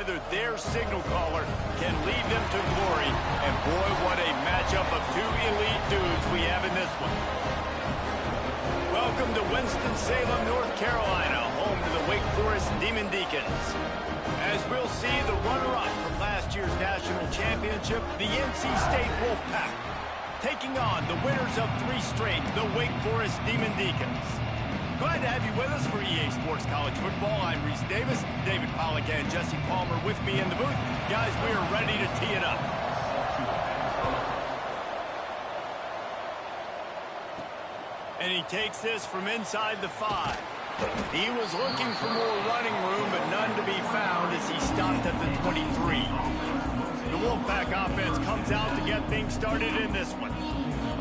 whether their signal caller can lead them to glory. And boy, what a matchup of two elite dudes we have in this one. Welcome to Winston-Salem, North Carolina, home to the Wake Forest Demon Deacons. As we'll see, the runner-up from last year's national championship, the NC State Wolfpack, taking on the winners of 3 straight, the Wake Forest Demon Deacons. Glad to have you with us for EA Sports College Football. I'm Reese Davis, David Pollack and Jesse Palmer with me in the booth. Guys, we are ready to tee it up. And he takes this from inside the 5. He was looking for more running room, but none to be found as he stopped at the 23. The Wolfpack offense comes out to get things started in this one.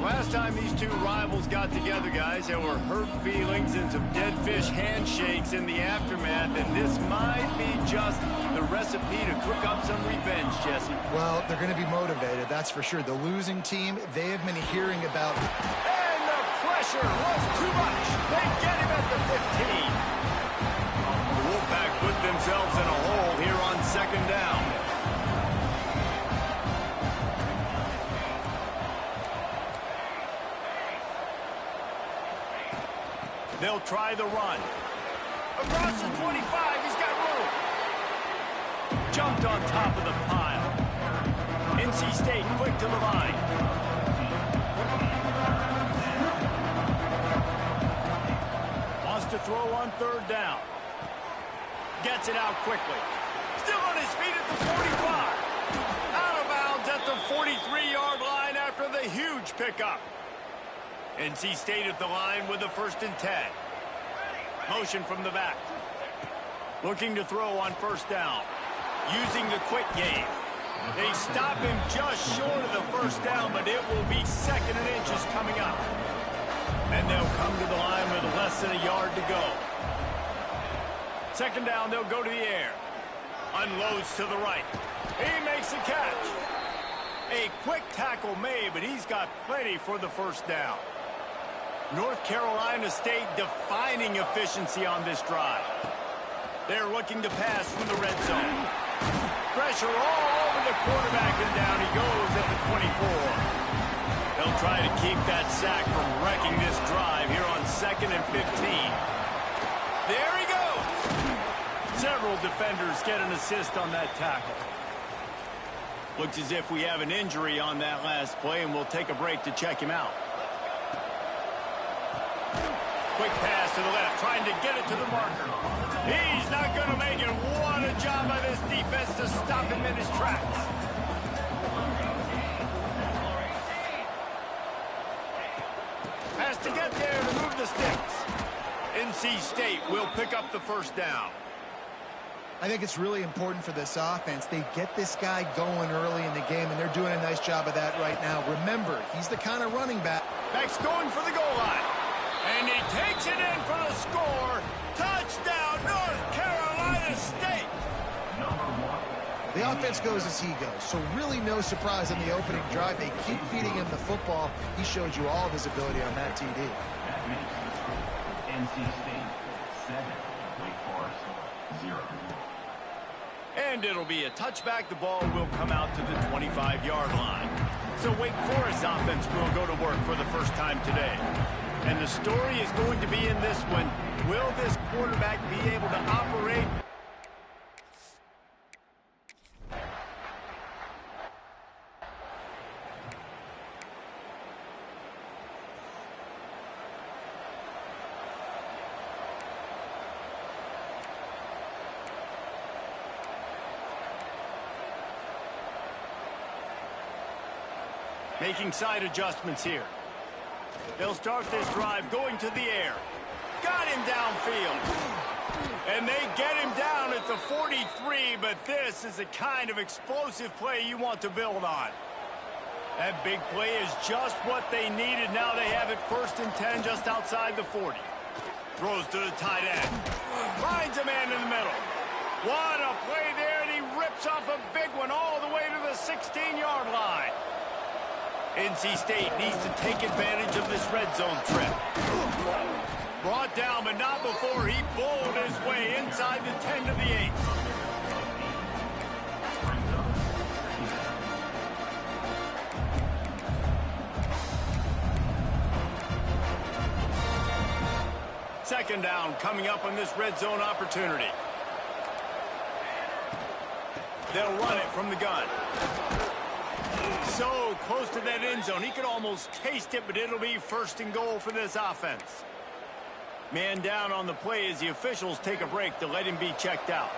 Last time these two rivals got together, guys, there were hurt feelings and some dead fish handshakes in the aftermath, and this might be just the recipe to cook up some revenge, Jesse. Well, they're going to be motivated, that's for sure. The losing team, they have been hearing about... And the pressure was too much. They get him at the 15. The Wolfpack put themselves in a hole here on 2nd down. They'll try the run. Across the 25, he's got room. Jumped on top of the pile. NC State quick to the line. Wants to throw on 3rd down. Gets it out quickly. Still on his feet at the 45. Out of bounds at the 43-yard line after the huge pickup. NC State at the line with the 1st and 10. Motion from the back. Looking to throw on 1st down. Using the quick game. They stop him just short of the 1st down, but it will be 2nd and inches coming up. And they'll come to the line with less than a yard to go. 2nd down, they'll go to the air. Unloads to the right. He makes the catch. A quick tackle made, but he's got plenty for the 1st down. North Carolina State defining efficiency on this drive. They're looking to pass from the red zone. Pressure all over the quarterback, and down he goes at the 24. They'll try to keep that sack from wrecking this drive here on 2nd and 15. There he goes. Several defenders get an assist on that tackle. Looks as if we have an injury on that last play, and we'll take a break to check him out. Quick pass to the left, trying to get it to the marker. He's not going to make it. What a job by this defense to stop him in his tracks. Has to get there to move the sticks. NC State will pick up the 1st down. I think it's really important for this offense. They get this guy going early in the game, and they're doing a nice job of that right now. Remember, he's the kind of running back. Back's going for the goal line. And he takes it in for the score. Touchdown, North Carolina State. The offense goes as he goes, so really no surprise on the opening drive. They keep feeding him the football. He showed you all of his ability on that TD. NC State 7, Wake Forest 0. And it'll be a touchback. The ball will come out to the 25-yard line. So Wake Forest offense will go to work for the 1st time today. And the story is going to be in this one. Will this quarterback be able to operate? Making side adjustments here. They'll start this drive going to the air. Got him downfield. And they get him down at the 43, but this is the kind of explosive play you want to build on. That big play is just what they needed. Now they have it 1st and 10 just outside the 40. Throws to the tight end. Finds a man in the middle. What a play there, and he rips off a big one all the way to the 16-yard line. NC State needs to take advantage of this red zone trip. Brought down, but not before he bowled his way inside the 10 to the 8. Second down coming up on this red zone opportunity. They'll run it from the gun. So close to that end zone. He could almost taste it, but it'll be first and goal for this offense. Man down on the play as the officials take a break to let him be checked out.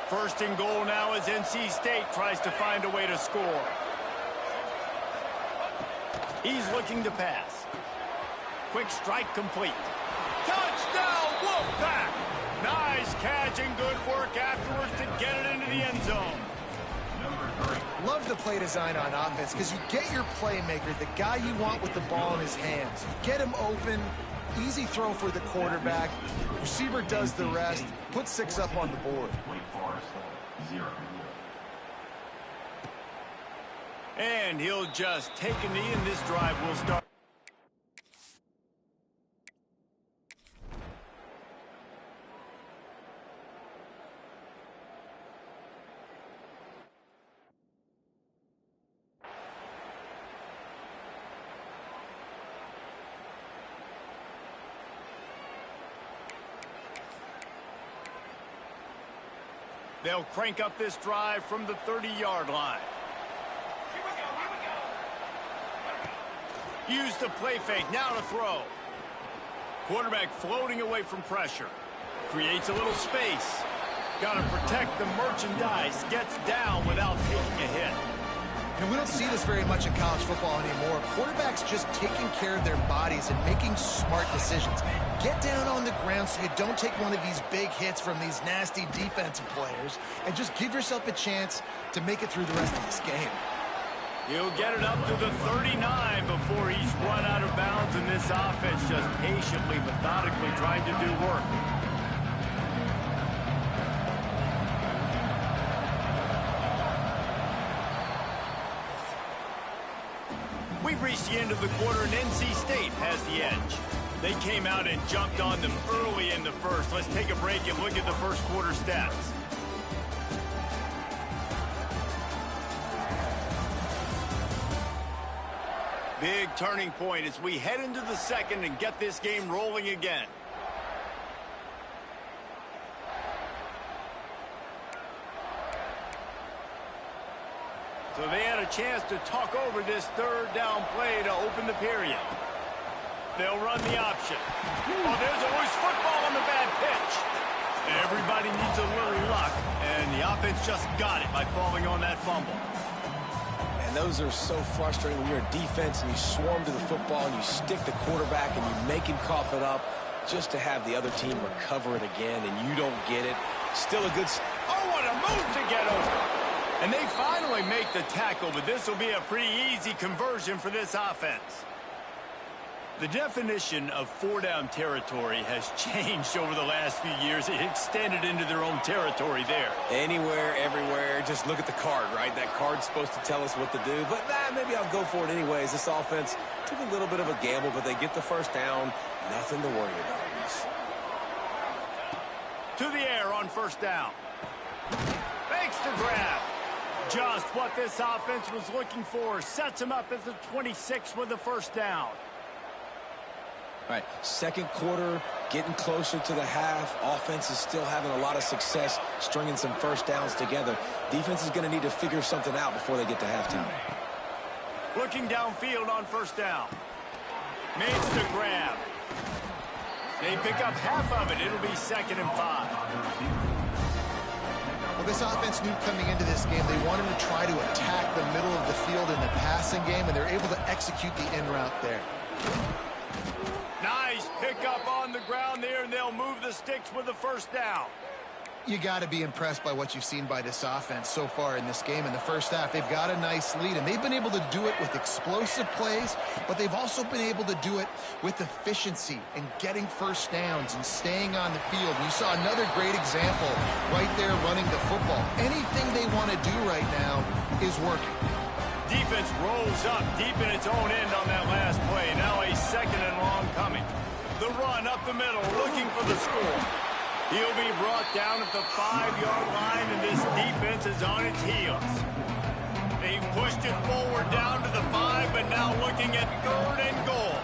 First and goal now as NC State tries to find a way to score. He's looking to pass. Quick strike complete. Touchdown, Wolfpack! Nice catch and good work afterwards to get it into the end zone. Love the play design on offense because you get your playmaker, the guy you want with the ball in his hands. You get him open, easy throw for the quarterback. Receiver does the rest, put 6 up on the board. Wake Forest, 0. And he'll just take a knee, and this drive will start. They'll crank up this drive from the 30-yard line. Use the play fake, now to throw. Quarterback floating away from pressure. Creates a little space. Got to protect the merchandise. Gets down without taking a hit. And we don't see this very much in college football anymore. Quarterbacks just taking care of their bodies and making smart decisions. Get down on the ground so you don't take one of these big hits from these nasty defensive players and just give yourself a chance to make it through the rest of this game. He'll get it up to the 39 before he's run out of bounds, and this offense just patiently, methodically trying to do work. We've reached the end of the quarter, and NC State has the edge. They came out and jumped on them early in the first. Let's take a break and look at the first quarter stats. Big turning point as we head into the second and get this game rolling again. So they had a chance to talk over this third down play to open the period. They'll run the option. Oh, there's always football on the bad pitch. Everybody needs a little luck, and the offense just got it by falling on that fumble. And those are so frustrating when you're a defense and you swarm to the football and you stick the quarterback and you make him cough it up just to have the other team recover it again and you don't get it. Still a good... Oh, what a move to get over. And they finally make the tackle, but this will be a pretty easy conversion for this offense. The definition of four-down territory has changed over the last few years. It extended into their own territory there. Anywhere, everywhere, just look at the card, right? That card's supposed to tell us what to do, but maybe I'll go for it anyways. This offense took a little bit of a gamble, but they get the first down. Nothing to worry about, Reese. To the air on first down. Makes the grab. Just what this offense was looking for. Sets him up at the 26 with the first down. All right, second quarter, getting closer to the half. Offense is still having a lot of success stringing some first downs together. Defense is going to need to figure something out before they get to halftime. Looking downfield on first down. Makes the grab. They pick up half of it. It'll be 2nd and 5. Well, this offense knew coming into this game they wanted to try to attack the middle of the field in the passing game, and they're able to execute the in route there. Nice pickup on the ground there, and they'll move the sticks with the first down. You got to be impressed by what you've seen by this offense so far in this game. In the first half, they've got a nice lead, and they've been able to do it with explosive plays, but they've also been able to do it with efficiency and getting first downs and staying on the field. And you saw another great example right there running the football. Anything they want to do right now is working. Defense rolls up deep in its own end on that last play. Now a 2nd and long coming. The run up the middle, looking for the score. He'll be brought down at the 5-yard line, and this defense is on its heels. They've pushed it forward down to the 5, but now looking at 3rd and goal.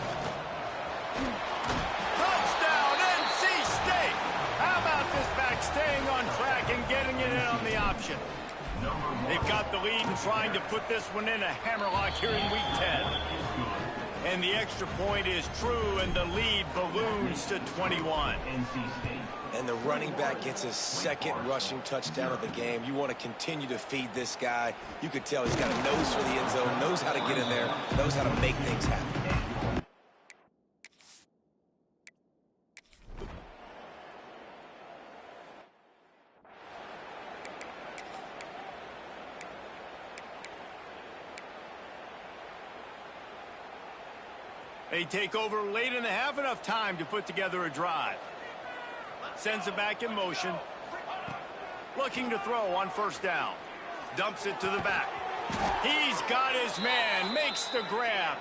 Touchdown, NC on the option. They've got the lead and trying to put this one in a hammerlock here in week 10. And the extra point is true, and the lead balloons to 21. And the running back gets his second rushing touchdown of the game. You want to continue to feed this guy. You could tell he's got a nose for the end zone, knows how to get in there, knows how to make things happen. They take over late in the half, enough time to put together a drive. Sends it back in motion. Looking to throw on first down. Dumps it to the back. He's got his man, makes the grab.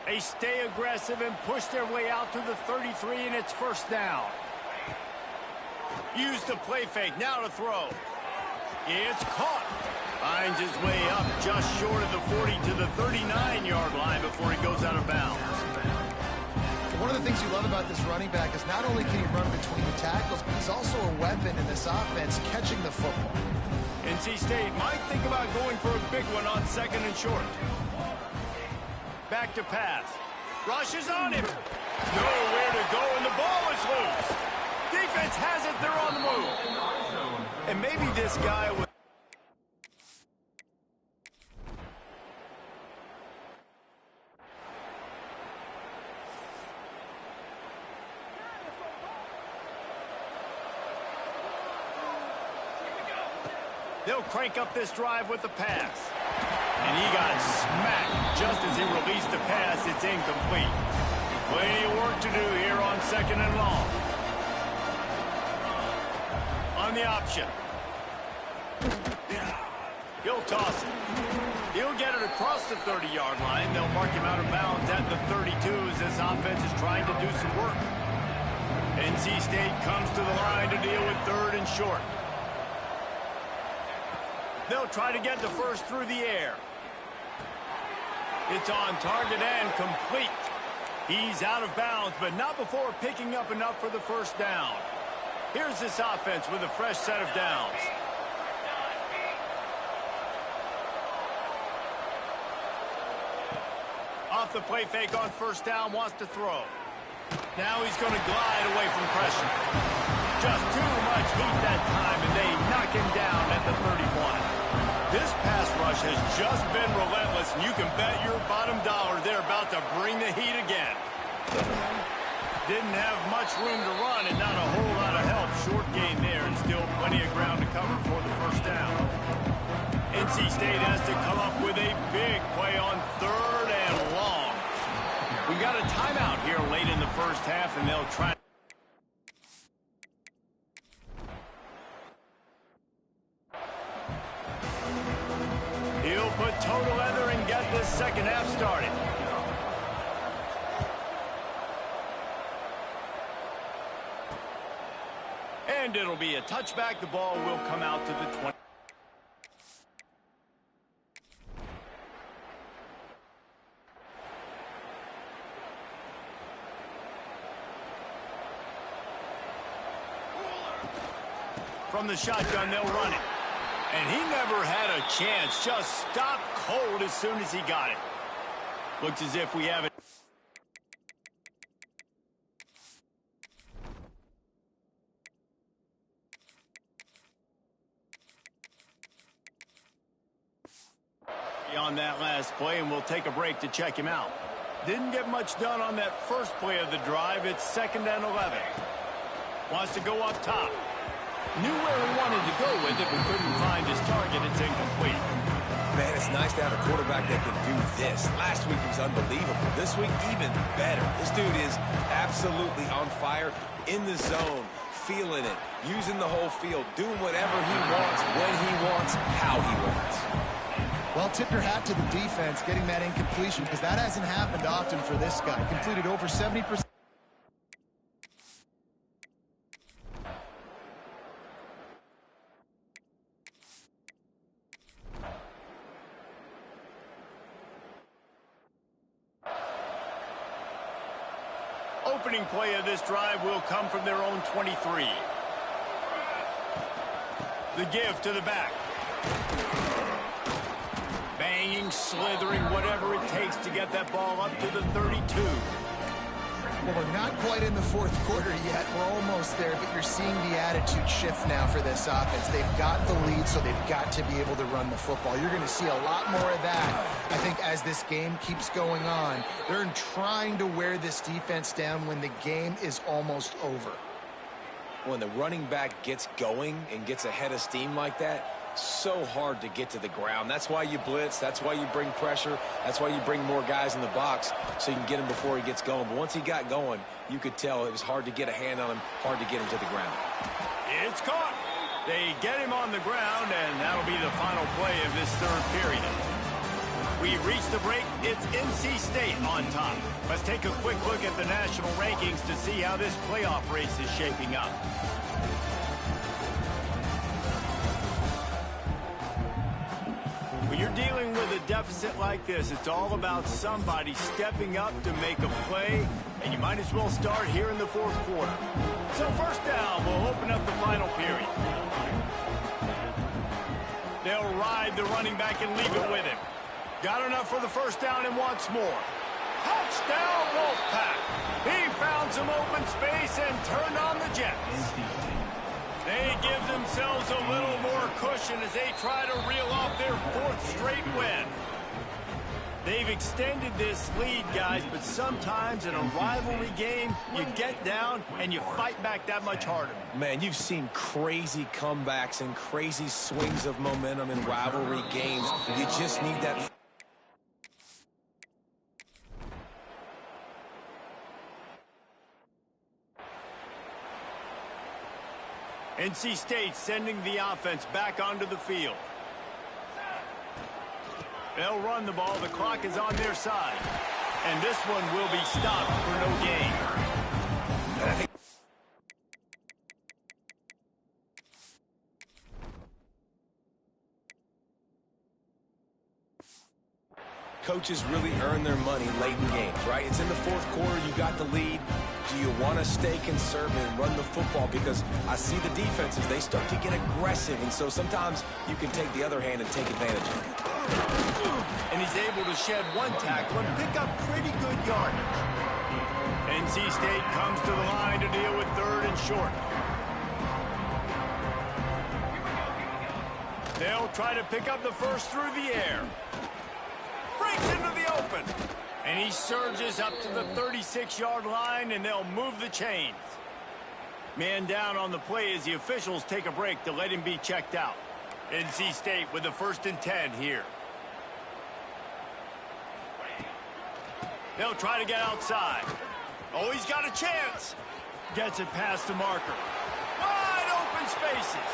They stay aggressive and push their way out to the 33, and it's first down. Use the play fake, now to throw. It's caught. Finds his way up just short of the 40 to the 39-yard line before he goes out of bounds. One of the things you love about this running back is not only can he run between the tackles, but he's also a weapon in this offense catching the football. NC State might think about going for a big one on second and short. Back to pass. Rush is on him. Nowhere to go, and the ball is loose. Defense has it. They're on the move. And maybe this guy was... They'll crank up this drive with the pass. And he got smacked just as he released the pass. It's incomplete. Plenty of work to do here on second and long. On the option. He'll toss it. He'll get it across the 30-yard line. They'll mark him out of bounds at the 32 as this offense is trying to do some work. NC State comes to the line to deal with third and short. They'll try to get the first through the air. It's on target and complete. He's out of bounds, but not before picking up enough for the first down. Here's this offense with a fresh set of downs. Off the play fake on first down, wants to throw. Now he's going to glide away from pressure. Just too much heat that time, and they knock him down at the 31. This pass rush has just been relentless, and you can bet your bottom dollar they're about to bring the heat again. Didn't have much room to run and not a whole lot of help. Short gain there and still plenty of ground to cover for the first down. NC State has to come up with a big play on third and long. We got a timeout here late in the first half, and they'll try. He'll put toe to leather and get this second half started. And it'll be a touchback. The ball will come out to the 20. From the shotgun, they'll run it. And he never had a chance. Just stopped cold as soon as he got it. Looks as if we have it. On that last play, and we'll take a break to check him out. Didn't get much done on that first play of the drive. It's 2nd and 11. Wants to go up top. Knew where he wanted to go with it, but couldn't find his target. It's incomplete. Man, it's nice to have a quarterback that can do this. Last week was unbelievable. This week, even better. This dude is absolutely on fire, in the zone, feeling it, using the whole field, doing whatever he wants, when he wants, how he wants. Well, tip your hat to the defense getting that incompletion, because that hasn't happened often for this guy. Completed over 70%. Opening play of this drive will come from their own 23. The give to the back. Banging, slithering, whatever it takes to get that ball up to the 32. Well, we're not quite in the fourth quarter yet. We're almost there, but you're seeing the attitude shift now for this offense. They've got the lead, so they've got to be able to run the football. You're going to see a lot more of that, I think, as this game keeps going on. They're trying to wear this defense down when the game is almost over. When the running back gets going and gets ahead of steam like that, so hard to get to the ground. That's why you blitz. That's why you bring pressure. That's why you bring more guys in the box so you can get him before he gets going. But once he got going, you could tell it was hard to get a hand on him, hard to get him to the ground. It's caught. They get him on the ground, and that'll be the final play of this third period. We reached the break. It's NC State on top. Let's take a quick look at the national rankings to see how this playoff race is shaping up. When you're dealing with a deficit like this, it's all about somebody stepping up to make a play, and you might as well start here in the fourth quarter. So first down, we'll open up the final period. They'll ride the running back and leave it with him. Got enough for the first down and wants more. Touchdown, Wolfpack! He found some open space and turned on the Jets. They give themselves a little more cushion as they try to reel off their fourth straight win. They've extended this lead, guys, but sometimes in a rivalry game, you get down and you fight back that much harder. Man, you've seen crazy comebacks and crazy swings of momentum in rivalry games. You just need that. NC State sending the offense back onto the field. They'll run the ball. The clock is on their side. And this one will be stopped for no gain. Coaches really earn their money late in games, right? It's in the fourth quarter. You got the lead. Do you want to stay conservative and run the football? Because I see the defenses, they start to get aggressive, and so sometimes you can take the other hand and take advantage of it. And he's able to shed one tackle and pick up pretty good yardage. NC State comes to the line to deal with third and short. They'll try to pick up the first through the air. Breaks into the open. And he surges up to the 36-yard line, and they'll move the chains. Man down on the play as the officials take a break to let him be checked out. NC State with the 1st and 10 here. They'll try to get outside. Oh, he's got a chance. Gets it past the marker. Wide open spaces.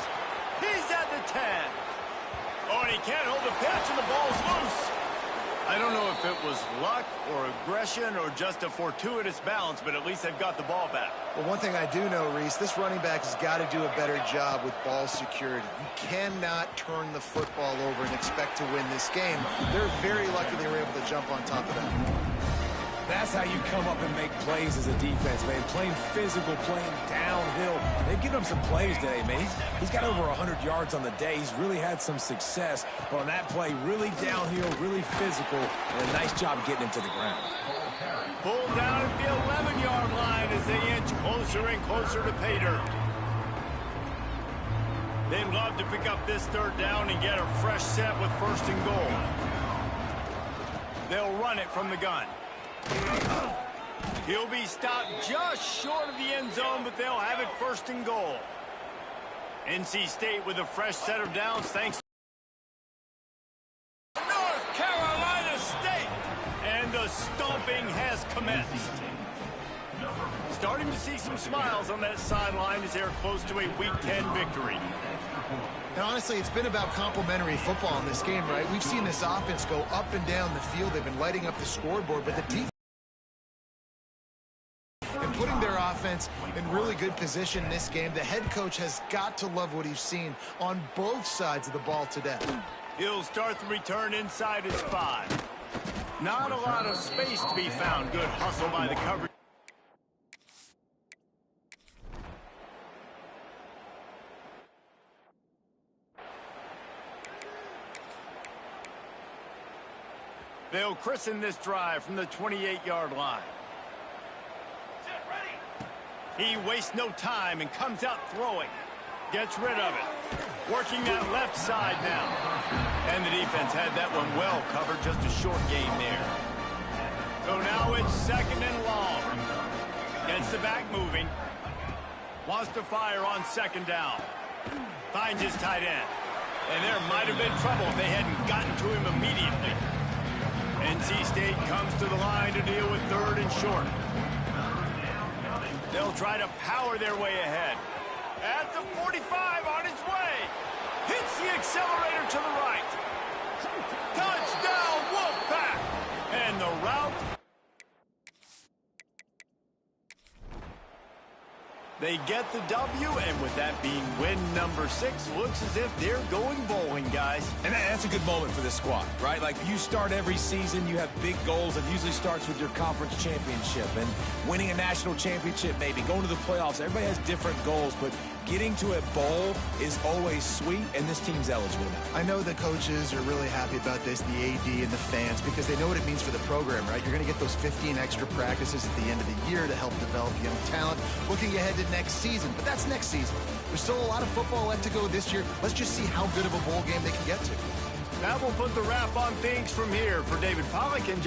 He's at the 10. Oh, and he can't hold the pitch, and the ball's loose. I don't know if it was luck or aggression or just a fortuitous bounce, but at least they've got the ball back. Well, one thing I do know, Reese, this running back has got to do a better job with ball security. You cannot turn the football over and expect to win this game. They're very lucky they were able to jump on top of that. That's how you come up and make plays as a defense, man. Playing physical, playing downhill. They've given him some plays today, man. He's got over 100 yards on the day. He's really had some success. But on that play, really downhill, really physical, and a nice job getting him to the ground. Pulled down at the 11-yard line as they inch closer and closer to pay dirt. They'd love to pick up this third down and get a fresh set with 1st and goal. They'll run it from the gun. He'll be stopped just short of the end zone, but they'll have it 1st and goal. NC State with a fresh set of downs thanks to North Carolina State. And the stomping has commenced. Starting to see some smiles on that sideline as they're close to a Week 10 victory. And honestly, it's been about complementary football in this game, right? We've seen this offense go up and down the field. They've been lighting up the scoreboard, but the defense and putting their offense in really good position in this game. The head coach has got to love what he's seen on both sides of the ball today. He'll start the return inside his 5. Not a lot of space to be found. Good hustle by the coverage. They'll christen this drive from the 28-yard line. He wastes no time and comes out throwing. Gets rid of it. Working that left side now. And the defense had that one well covered. Just a short gain there. So now it's 2nd and long. Gets the back moving. Wants to fire on 2nd down. Finds his tight end. And there might have been trouble if they hadn't gotten to him immediately. NC State comes to the line to deal with 3rd and short. They'll try to power their way ahead. At the 45 on his way. Hits the accelerator to the right. Touchdown, Wolfpack! And the route... They get the W, and with that being win number 6, looks as if they're going bowling, guys. And that's a good moment for this squad, right? Like, you start every season, you have big goals. It usually starts with your conference championship and winning a national championship, maybe going to the playoffs. Everybody has different goals, but getting to a bowl is always sweet, and this team's eligible now. I know the coaches are really happy about this, the AD and the fans, because they know what it means for the program, right? You're going to get those 15 extra practices at the end of the year to help develop young talent, looking ahead to next season. But that's next season. There's still a lot of football left to go this year. Let's just see how good of a bowl game they can get to. That will put the wrap on things from here. For David Pollack and